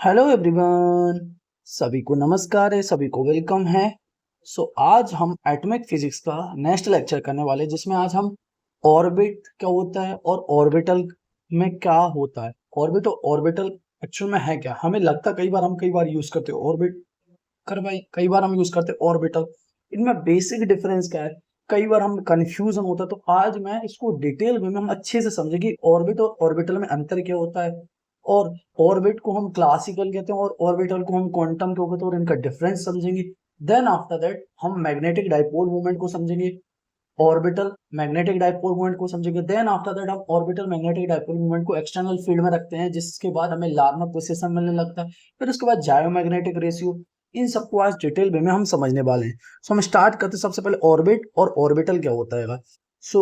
Hello everyone. सभी को नमस्कार है, सभी को वेलकम है। आज हम एटॉमिक फिजिक्स का नेक्स्ट लेक्चर करने वाले हैं, जिसमें आज हम ऑर्बिट क्या होता है और ऑर्बिटल में क्या होता है। ऑर्बिट और ऑर्बिटल एक्चुअल में है क्या, हमें लगता है कई बार यूज करते हैं ऑर्बिट कर भाई, कई बार हम यूज करते हैं ऑर्बिटल। इनमें बेसिक डिफरेंस क्या है, कई बार हम कंफ्यूजन होता है। तो आज मैं इसको डिटेल में हम अच्छे से समझेंगे ऑर्बिट और ऑर्बिटल में अंतर क्या होता है, और ऑर्बिट को हम क्लासिकल कहते हैं और ऑर्बिटल को हम क्वांटम के कहते हैं, और इनका डिफरेंस समझेंगे। देन आफ्टर दैट हम मैग्नेटिक डाइपोल मूवमेंट को समझेंगे, ऑर्बिटल मैग्नेटिक डाइपोल मूवमेंट को समझेंगे। देन आफ्टर दैट हम ऑर्बिटल मैग्नेटिक डाइपोल मूवमेंट को एक्सटर्नल फील्ड में रखते हैं, जिसके बाद हमें लार्मर प्रोसेशन मिलने लगता है। फिर उसके बाद जायोमैग्नेटिक रेशियो, इन सबको आज डिटेल में हम समझने वाले हैं। हम स्टार्ट करते हैं सबसे पहले ऑर्बिट और ऑर्बिटल क्या होता है। So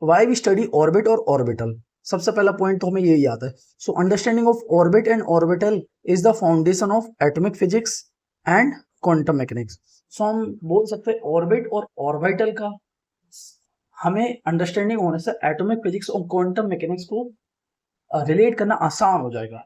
why we study orbit और ऑर्बिटल, सबसे पहला पॉइंट तो हमें यही आता है। Understanding of orbit and orbital is the foundation of atomic physics and quantum mechanics. हम बोल सकते हैं ऑर्बिट और ऑर्बिटल का हमें अंडरस्टैंडिंग होने से एटॉमिक फिजिक्स और क्वांटम मैकेनिक्स को रिलेट करना आसान हो जाएगा।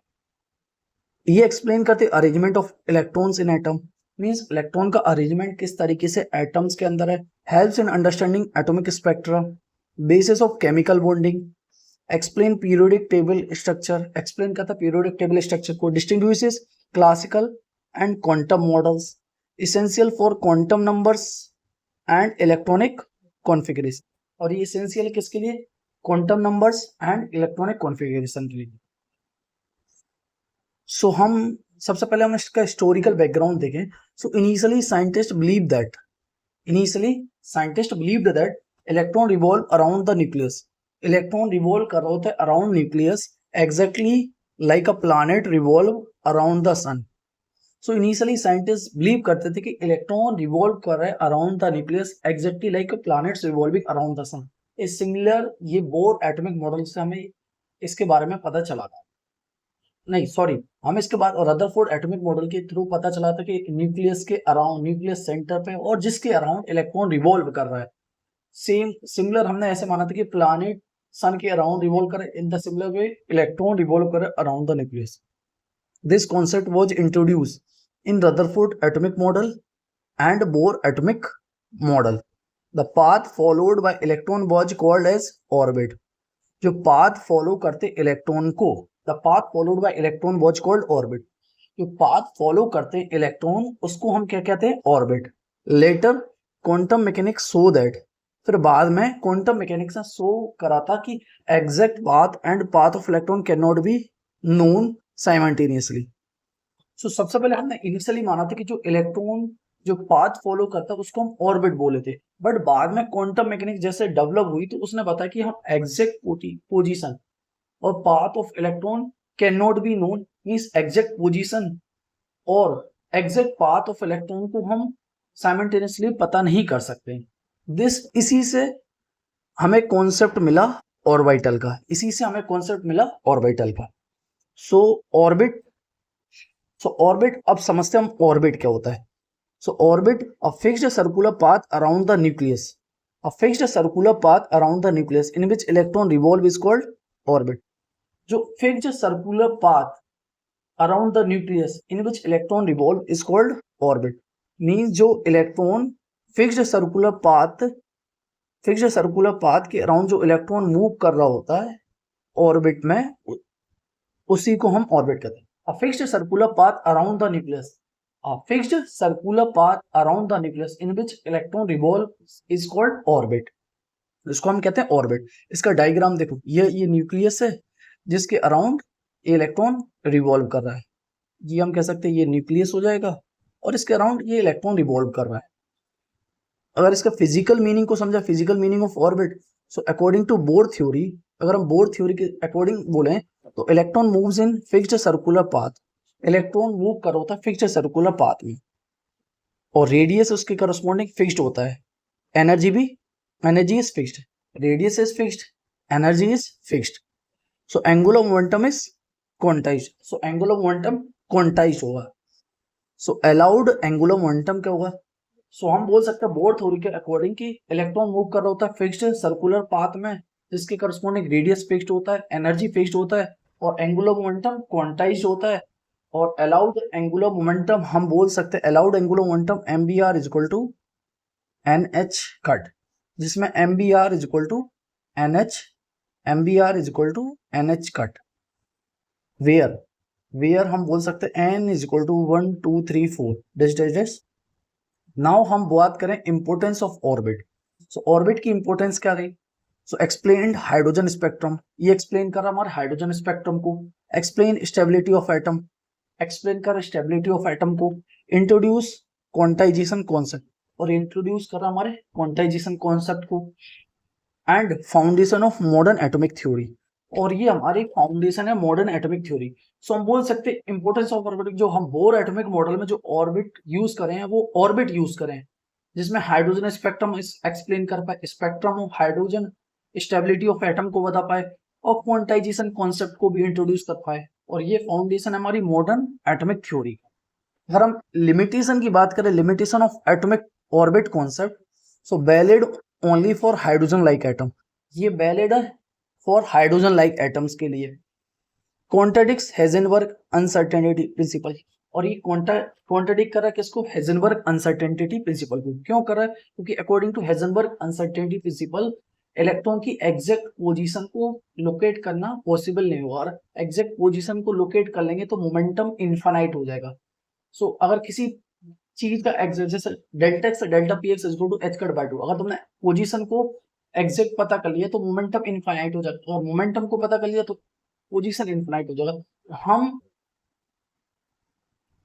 ये एक्सप्लेन करते arrangement of electrons in atom, means electron का अरेंजमेंट किस तरीके से एटम्स के अंदर है। Helps in understanding atomic spectrum, basis of chemical bonding, explain periodic table structure, explain करता पीरियोडिक टेबल स्ट्रक्चर को, distinguishes classical and quantum models, essential for quantum numbers and electronic configuration. और ये इसेंशियल है किसके लिए, quantum numbers and electronic configuration के लिए। हम सबसे पहले हम इसका हिस्टोरिकल बैकग्राउंड देखें। Initially scientist believed that electron revolve around the nucleus. Electron revolve कर रहे होते हैं around nucleus, exactly like a planet revolve around the sun. Initially scientist believe करते थे कि इलेक्ट्रॉन रिवॉल्व कर रहे हैं around the nucleus exactly like planets revolving around the sun. इस सिमिलर ये बोर एटॉमिक मॉडल से हमें इसके बारे में पता चला था, नहीं सॉरी, हमें इसके बाद रदरफोर्ड एटॉमिक मॉडल के थ्रू पता चला था कि न्यूक्लियस के अराउंड, न्यूक्लियस सेंटर पे और जिसके अराउंड इलेक्ट्रॉन रिवॉल्व कर रहा है, सेम सिमिलर हमने ऐसे माना था कि प्लैनेट सन के अराउंड रिवॉल्व करे, in the similar way electron revolve करे around the nucleus. This concept was introduced in Rutherford atomic model and Bohr atomic model. The path followed by electron was called as orbit. जो path follow करते electron को, the path followed by electron was called orbit. जो path follow करते electron उसको हम क्या कहते हैं, orbit. Later quantum mechanics show that, फिर बाद में क्वांटम मैकेनिक्स ने शो करा था कि exact path and path of electron can not be known simultaneously. सबसे पहले हमने इनिशियली माना था कि जो इलेक्ट्रॉन जो पाथ फॉलो करता है उसको हम ऑर्बिट बोले थे, बट बाद में क्वांटम मैकेनिक्स जैसे डेवलप हुई तो उसने बताया कि हम एग्जैक्ट पोजीशन और path of electron can not be known, means exact position और एग्जैक्ट पाथ ऑफ इलेक्ट्रॉन को हम साइमल्टेनियसली पता नहीं कर सकते। इसी से हमें कॉन्सेप्ट मिला ऑर्बिटल का, ऑर्बिट। ऑर्बिट, अब समझते हैं हम ऑर्बिट क्या होता है। Orbit a fixed circular path around the nucleus, in which electron revolve is called orbit. जो fixed circular path around the nucleus in which electron revolve is called orbit, means जो electron fixed circular path के around जो electron move कर रहा होता है orbit में, उसी को हम ऑर्बिट कहते हैं। A fixed circular path around the nucleus. A fixed circular path around the nucleus in which electron revolve is called orbit. इसको हम कहते हैं ऑर्बिट। इसका डायग्राम देखो, ये न्यूक्लियस है जिसके अराउंड इलेक्ट्रॉन रिवॉल्व कर रहा है, ये हम कह सकते हैं ये न्यूक्लियस हो जाएगा, और इसके अराउंड ये इलेक्ट्रॉन रिवॉल्व कर रहा है। अगर इसका फिजिकल मीनिंग को समझा, physical meaning of orbit, according to Bohr theory, अगर हम बोर थ्योरी के अकॉर्डिंग बोले तो electron moves in fixed circular path, electron move कर होता है फिक्स्ड सर्कुलर पाथ में, और रेडियस उसके करस्पॉन्डिंग फिक्स्ड होता है। Energy is fixed, radius is fixed, energy is fixed. Angular momentum is quantized, angular momentum quantized होगा। अलाउड एंगुलर मोमेंटम क्या होगा, हम बोल सकते हैं बोर थ्योरी के अकॉर्डिंग कि इलेक्ट्रॉन मूव कर रहा होता है फिक्स्ड सर्कुलर पाथ में, जिसके करस्पॉन्डिंग रेडियस फिक्स्ड होता है, एनर्जी फिक्स्ड होता है, और एंगुलर मोमेंटम क्वांटाइज्ड होता है। और अलाउड एंगुलर मोमेंटम हम बोल सकते हैं allowed angular momentum m v r is equal to n h cut, जिसमें m v r is equal to n h, m v r is equal to n h cut, where where हम बोल सकते हैं n is equal to 1 2 3 4 dash dash dash. Now हम बात करें importance of orbit. So orbit की importance क्या रही? सो एक्सप्लेन हाइड्रोजन स्पेक्ट्रम, ये एक्सप्लेन कर रहा हमारे हाइड्रोजन स्पेक्ट्रम को। Explain stability of atom, explain कर स्टेबिलिटी ऑफ एटम को। इंट्रोड्यूस क्वांटाइजेशन कॉन्सेप्ट, और इंट्रोड्यूस कर रहा हमारे क्वांटाइजेशन कॉन्सेप्ट को। And foundation of modern atomic theory, और ये हमारी फाउंडेशन है मॉडर्न एटॉमिक थ्योरी। सो हम बोल सकते हैं इंपोर्टेंस ऑफ ऑर्बिट, जो हम बोर एटॉमिक मॉडल में जो ऑर्बिट यूज करें हैं वो ऑर्बिट यूज करें जिसमें हाइड्रोजन स्पेक्ट्रम एक्सप्लेन कर पाए, spectrum of hydrogen, stability of atom को बता पाए, और क्वांटाइजेशन कॉन्सेप्ट को भी इंट्रोड्यूस कर पाए। और ये फाउंडेशन है हमारी मॉडर्न एटॉमिक थ्योरी। अगर हम लिमिटेशन की बात करें, limitation of atomic orbit concept, so valid only for hydrogen like atom, ये वैलिड है फॉर हाइड्रोजन लाइक एटम्स के लिए। कॉन्ट्राडिक्ट्स हेजनबर्ग अनसर्टेनिटी प्रिंसिपल, और ये कॉन्ट्राडिक्ट कर रहा है किसको? हेजनबर्ग अनसर्टेनिटी प्रिंसिपल को। क्यों कर रहा है? क्योंकि according to Heisenberg uncertainty principle electron की एग्जैक्ट पोजीशन को लोकेट करना पॉसिबल नहीं होगा, और एग्जैक्ट पोजीशन को लोकेट कर लेंगे तो मोमेंटम इनफाइनाइट हो जाएगा। सो अगर किसी चीज का एग्जैक्ट, जैसे delta X delta P X equal to H cut by two, अगर तुमने पोजीशन को एग्जैक्ट पता कर लिया तो मोमेंटम इनफाइनाइट हो जाएगा, और मोमेंटम को पता कर लिया तो पोजीशन इनफाइनाइट हो जाएगा। हम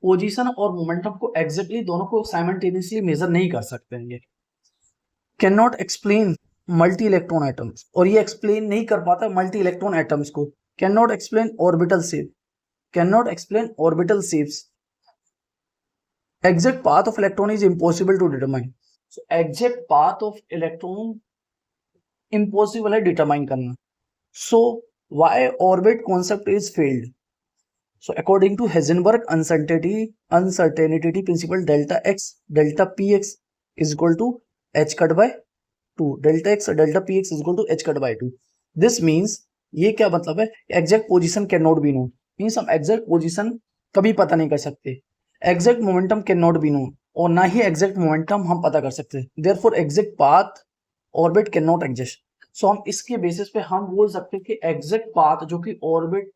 पोजीशन और मोमेंटम को एग्जैक्टली दोनों को साइमल्टेनियसली मेजर नहीं कर सकते हैं। ये can not explain multi electron atoms, और ये एक्सप्लेन नहीं कर पाता मल्टी इलेक्ट्रॉन एटम्स को। Can not explain orbital shape, can not explain orbital shapes. exact path of electron is impossible to determine, so exact path of electron impossible है determine करना। so why orbit concept is failed? so according to Heisenberg uncertainty principle, delta x delta px is equal to h cut by 2, delta x delta px is equal to h cut by 2। this means ये क्या मतलब है? exact position cannot be known, means हम exact position कभी पता नहीं कर सकते। Exact momentum can not be known, और ना ही एग्जैक्ट मोमेंटम हम पता कर सकते हैं। Therefore exact path orbit can not exist. So हम इसके बेसिस पे हम बोल सकते हैं कि एग्जैक्ट पाथ जो कि orbit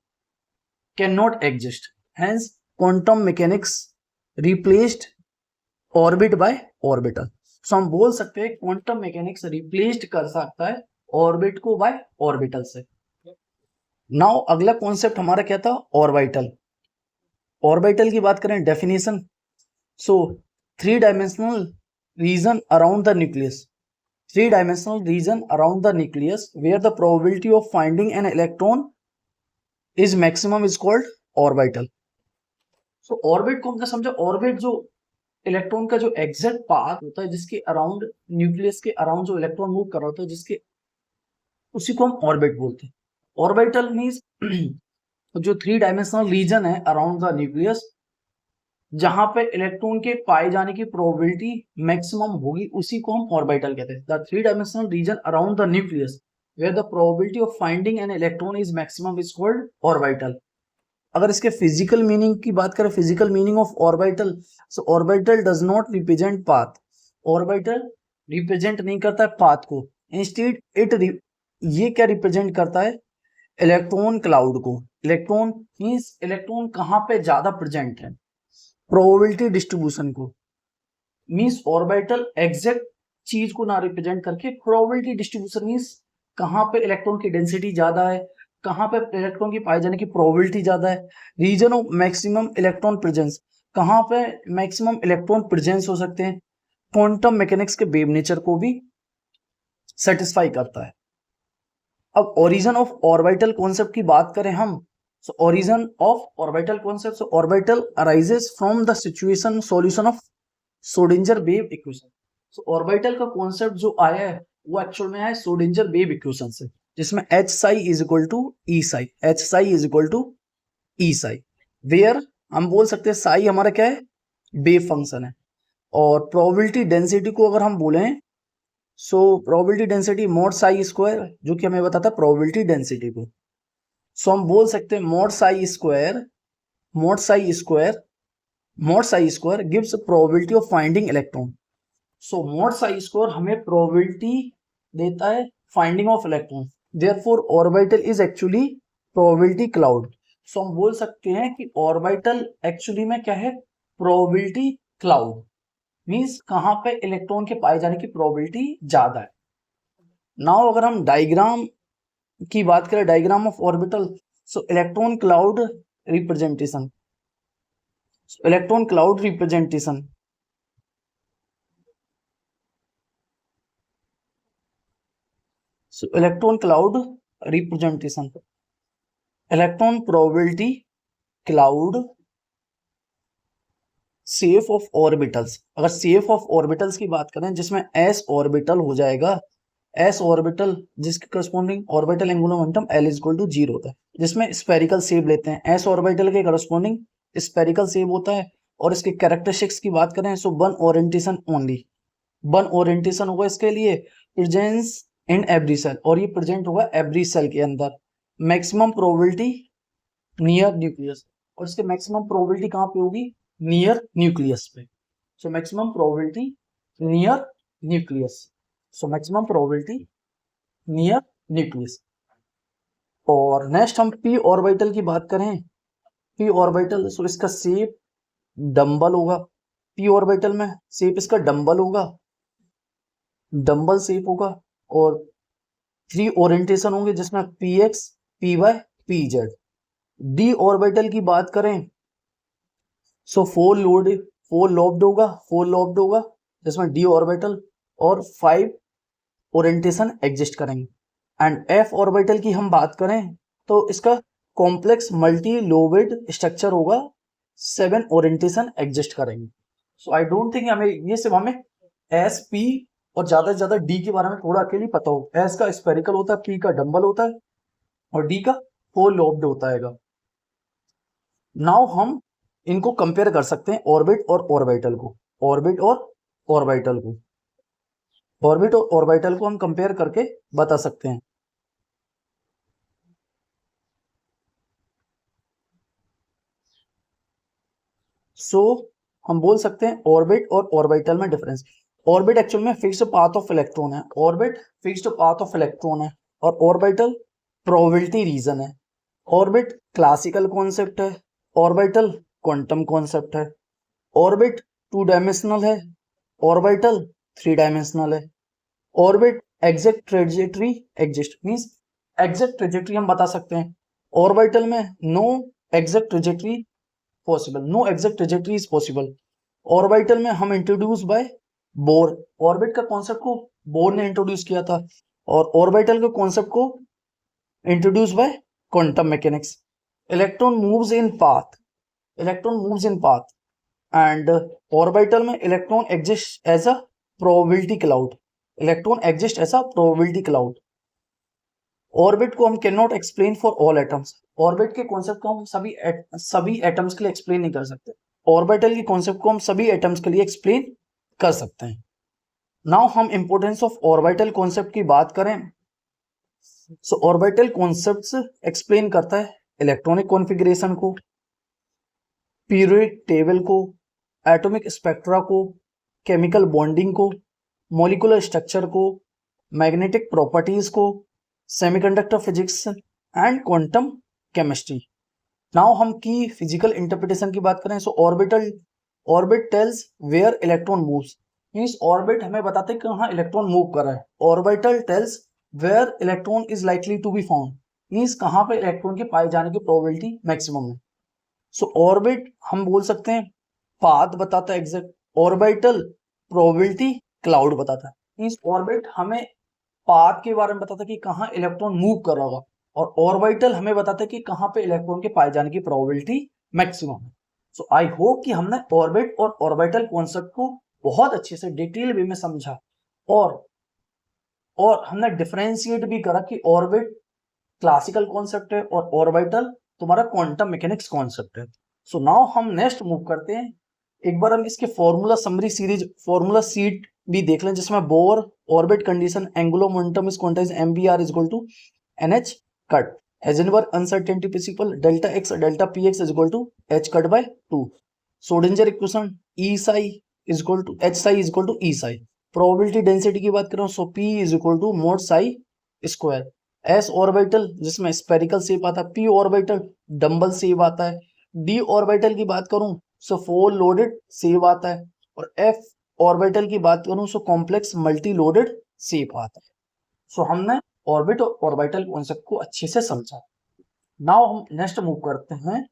can not exist, hence quantum mechanics replaced orbit by orbital. So हम बोल सकते हैं क्वांटम मैकेनिक्स रिप्लेस्ड कर सकता है ऑर्बिट को बाय ऑर्बिटल से। नाउ अगला कॉन्सेप्ट हमारा क्या था? ऑर्बिटल। ऑर्बिटल की बात करें definition, so 3 dimensional region around the nucleus, 3 dimensional region around the nucleus where the probability of finding an electron is maximum is called orbital. So orbit को हमने समझा, ऑर्बिट जो इलेक्ट्रॉन का जो एग्जैक्ट पाथ होता है जिसके अराउंड, न्यूक्लियस के अराउंड जो इलेक्ट्रॉन मूव कर रहा होता है जिसके, उसी को हम ऑर्बिट बोलते हैं। ऑर्बिटल मींस जो 3 डायमेंशनल रीजन है अराउंड द न्यूक्लियस जहां पे इलेक्ट्रॉन के पाए जाने की प्रोबेबिलिटी मैक्सिमम होगी, उसी को हम ऑर्बिटल कहते हैं। The 3 dimensional region around the nucleus where the probability of finding an electron is maximum is called orbital. अगर इसके फिजिकल मीनिंग की बात करें, physical meaning of orbital, so orbital does not represent path, orbital represent नहीं करता है path को, instead it ये क्या रिप्रेजेंट करता है? इलेक्ट्रॉन क्लाउड को। इलेक्ट्रॉन मींस इलेक्ट्रॉन कहां पे ज्यादा प्रेजेंट है, प्रोबेबिलिटी डिस्ट्रीब्यूशन को। मींस ऑर्बिटल एग्जैक्ट चीज को ना रिप्रेजेंट करके प्रोबेबिलिटी डिस्ट्रीब्यूशन मींस कहां पे इलेक्ट्रॉन की डेंसिटी ज्यादा है, कहां पे इलेक्ट्रॉन की पाए जाने की प्रोबेबिलिटी ज्यादा है। Region of maximum electron presence, कहां पे मैक्सिमम इलेक्ट्रॉन प्रेजेंस हो सकते हैं। क्वांटम मैकेनिक्स के वेव नेचर को भी सेटिस्फाई करता है। अब ओरिजिन ऑफ ऑर्बिटल कॉन्सेप्ट की बात करें हम, so origin of orbital concept, so orbital arises from the situation solution of Schrödinger wave equation। so orbital का concept जो आया है वो एक्चुअल में है Schrödinger wave equation से, जिसमें h psi is equal to e psi, h psi is equal to e psi, where हम बोल सकते हैं psi हमारा क्या है? वेव फंक्शन है। और प्रोबेबिलिटी डेंसिटी को अगर हम बोलें, so probability density mode Sai square, जो कि हमें बताता है प्रोबेबिलिटी डेंसिटी को। सो हम बोल सकते हैं mode Sai square mod psi square gives probability of finding electron. So mod psi square हमें probability देता है finding of electron. Therefore orbital is actually probability cloud. So हम बोल सकते हैं कि orbital actually में क्या है, probability cloud. मीन्स कहाँ पे इलेक्ट्रॉन के पाए जाने की प्रोबेबिलिटी ज्यादा है. नाउ अगर हम डायग्राम की बात करें, diagram of orbital, so electron cloud representation. Electron cloud representation, so electron cloud representation, electron probability cloud shape of orbitals. अगर सेफ ऑफ ऑर्बिटल्स की बात करें जिसमें एस ऑर्बिटल हो जाएगा, एस ऑर्बिटल जिसके corresponding orbital angular momentum l is equal to 0 होता है, जिसमें स्फेरिकल शेप लेते हैं. एस ऑर्बिटल के करस्पॉन्डिंग स्फेरिकल शेप होता है. और इसके कैरेक्टरिस्टिक्स की बात करें so one orientation only, one orientation होगा इसके लिए, प्रेजेंस इन एवरी सेल, और ये प्रेजेंट होगा एवरी सेल के अंदर. मैक्सिमम प्रोबेबिलिटी नियर न्यूक्लियस, और इसके मैक्सिमम प्रोबेबिलिटी कहाँ पे होगी, नियर न्यूक्लियस पे. So maximum probability near nucleus, so maximum probability near nucleus. और नेक्स्ट हम पी ऑर्बिटल की बात करें, पी ऑर्बिटल, सो इसका शेप डंबल होगा. पी ऑर्बिटल में शेप इसका डंबल होगा, डंबल शेप होगा. और 3 ओरिएंटेशन होंगे जिसमें p x, p y, p z. D orbital की बात करें सो फोर लॉब्ड होगा जिसमें डी ऑर्बिटल और 5 ओरिएंटेशन एग्जिस्ट करेंगे. एंड एफ ऑर्बिटल की हम बात करें तो इसका कॉम्प्लेक्स मल्टी लोबेड स्ट्रक्चर होगा, 7 ओरिएंटेशन एग्जिस्ट करेंगे. सो आई डोंट थिंक हमें ये सिर्फ हमें एस, पी और ज्यादा से ज्यादा डी के बारे में थोड़ा अकेले पता हो. एस का स्फेरिकल होता है, पी का डंबल होता है और डी का 4 लॉब्ड होता है. नाउ हम इनको कंपेयर कर सकते हैं ऑर्बिट और ऑर्बिटल को, ऑर्बिट और ऑर्बिटल को, ऑर्बिट और ऑर्बिटल को हम कंपेयर करके बता सकते हैं. सो हम बोल सकते हैं ऑर्बिट और ऑर्बिटल में डिफरेंस. ऑर्बिट एक्चुअल में फिक्स्ड पाथ ऑफ इलेक्ट्रॉन है, orbit fixed path of electron है, और ऑर्बिटल प्रोबेबिलिटी रीजन है. ऑर्बिट क्लासिकल कॉन्सेप्ट है, ऑर्बिटल क्वांटम कॉन्सेप्ट है. ऑर्बिट 2 डायमेंशनल है, ऑर्बिटल 3 डायमेंशनल है. Orbit exact trajectory exist, means exact trajectory हम बता सकते हैं. ऑर्बिटल में no exact trajectory possible, no exact trajectory is possible. Orbital में हम इंट्रोड्यूस बाय बोर, ऑर्बिट का कॉन्सेप्ट को बोर ने इंट्रोड्यूस किया था, और ऑर्बिटल के कॉन्सेप्ट को introduce by quantum mechanics. Electron moves in path, electron moves in path. And orbital में electron exist as a probability cloud, electron exist as a probability cloud. Orbit को हम can not explain for all atoms, orbit के concept को हम सभी atoms के लिए explain नहीं कर सकते. ऑर्बिटल के कॉन्सेप्ट को हम सभी एटम्स के लिए एक्सप्लेन कर सकते हैं. नाउ हम इंपोर्टेंस ऑफ ऑर्बिटल कॉन्सेप्ट की बात करें सो ऑर्बिटल कॉन्सेप्ट्स एक्सप्लेन करता है इलेक्ट्रॉनिक कॉन्फ़िगरेशन को, पीरियोडिक टेबल को, एटॉमिक स्पेक्ट्रा को, केमिकल बॉन्डिंग को, मॉलिक्यूलर स्ट्रक्चर को, मैग्नेटिक प्रॉपर्टीज को, semiconductor physics and quantum chemistry. Now हम की फिजिकल इंटरप्रिटेशन की बात करें so orbit tells where electron moves, means orbit हमें बताते हैं कहाँ इलेक्ट्रॉन मूव कर रहा है. Orbital tells where electron is likely to be found, means कहाँ पे इलेक्ट्रॉन के पाए जाने की प्रोबेबिलिटी मैक्सिमम है. सो ऑर्बिट हम बोल सकते हैं पाथ बताता है एग्जैक्ट, ऑर्बिटल प्रोबेबिलिटी क्लाउड बताता है, मींस ऑर्बिट हमें पाथ के बारे में बताता है कि कहाँ इलेक्ट्रॉन मूव कर रहा होगा, और ऑर्बिटल हमें बताता है कि कहाँ पे इलेक्ट्रॉन के पाए जाने की प्रोबेबिलिटी मैक्सिमम है. सो आई होप कि हमने ऑर्बिट और ऑर्बिटल कॉन्सेप्ट को बहुत अच्छे से डिटेल वे में समझा, और हमने डिफरेंशिएट भी करा कि ऑर्बिट क्लासिकल कॉन्सेप्ट है और ऑर्बिटल तुम्हारा क्वांटम मैकेनिक्स कॉन्सेप्ट है. सो नाउ हम नेक्स्ट मूव करते हैं. एक बार हम इसके formula summary series formula sheet भी देख लें जिसमें Bohr orbit condition angular momentum is quantised mvr is equal to nh cut. Heisenberg uncertainty principle, delta x delta px is equal to h cut by 2. Schrodinger equation E psi is equal to h psi is equal to E psi. Probability density की बात करें so p is equal to mod psi square. s orbital जिसमें spherical shape आता है, p orbital dumbbell shape आता है, d orbital की बात करूं सो फोर लोडेड शेप आता है, और f ऑर्बिटल की बात करूं so complex multi loaded shape आता है। सो हमने ऑर्बिट और ऑर्बिटल कॉन्सेप्ट को अच्छे से समझा। नाउ हम नेक्स्ट मूव करते हैं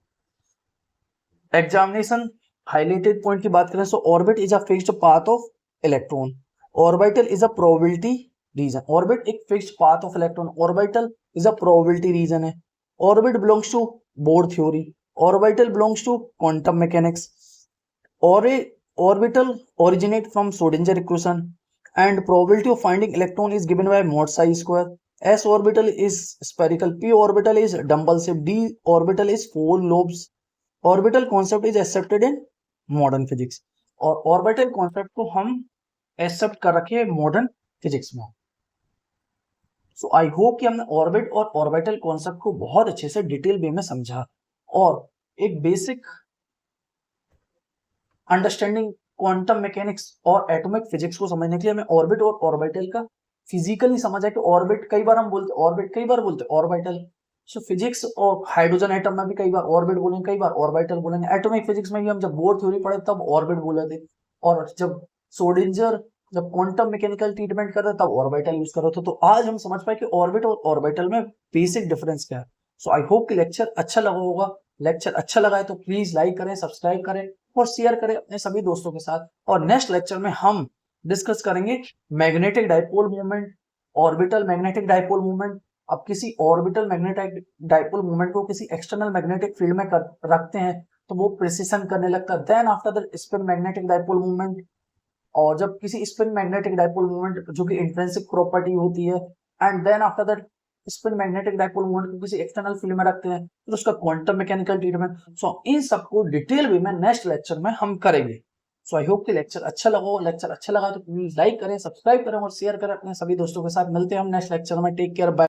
एग्जामिनेशन हाईलाइटेड पॉइंट की बात करें so orbit is a fixed path of electron, orbital is a probability region. Orbit एक fixed path of electron, orbital is a probability region है। Orbit belongs to Bohr theory, orbital belongs to quantum mechanics, और orbital originate from Schrodinger equation, and probability of finding electron is given by mod psi square. S orbital is spherical, p orbital is dumbbell shape, d orbital is four lobes. Orbital concept is accepted in modern physics, और orbital concept को हम accept कर रखे हैं modern physics में। So I hope कि हमने orbit और orbital concept को बहुत अच्छे से डिटेल वे में समझा, और एक बेसिक अंडरस्टैंडिंग क्वांटम मैकेनिक्स और एटॉमिक फिजिक्स को समझने के लिए हमें ऑर्बिट और ऑर्बिटल का फिजिकली समझ है कि ऑर्बिट कई बार हम बोलते ऑर्बिट, कई बार बोलते ऑर्बिटल। सो फिजिक्स और हाइड्रोजन एटम में भी कई बार ऑर्बिट बोलेंगे, कई बार ऑर्बिटल बोलेंगे। एटॉमिक फिजिक्स में भी हम जब बोर थ्योरी पढ़े तब ऑर्बिट बोले थे, और जब श्रोडिंगर जब क्वांटम मैकेनिकल ट्रीटमेंट कर रहे तब ऑर्बिटल यूज कर रहे थे। तो आज हम समझ पाए कि ऑर्बिट और ऑर्बिटल में बेसिक डिफरेंस क्या है। सो आई होप कि लेक्चर अच्छा लगा होगा। लेक्चर अच्छा लगा है तो प्लीज लाइक करें, सब्सक्राइब करें और शेयर करें अपने सभी दोस्तों के साथ। और नेक्स्ट लेक्चर में हम डिस्कस करेंगे magnetic dipole movement, orbital magnetic dipole movement. अब किसी ऑर्बिटल मैग्नेटिक डाइपोल मूवमेंट को किसी एक्सटर्नल मैग्नेटिक फील्ड में रखते हैं तो वो प्रिसिशन करने लगता है। Then after that spin magnetic dipole movement, और जब किसी स्पिन मैग्नेटिक डाइपोल मूवमेंट जो कि इंट्रिंसिक प्रॉपर्टी होती है, and then after that spin magnetic dipole movement को किसी एक्सटर्नल फील्ड में रखते हैं तो उसका क्वांटम मैकेनिकल ट्रीटमेंट। सो इन सबको डिटेल वे में नेक्स्ट लेक्चर में हम करेंगे। सो आई होप कि लेक्चर अच्छा लगा हो। लेक्चर अच्छा लगा तो प्लीज लाइक करें, सब्सक्राइब करें और शेयर करें अपने सभी दोस्तों के साथ। मिलते हैं हम नेक्स्ट लेक्चर में। Take care, bye.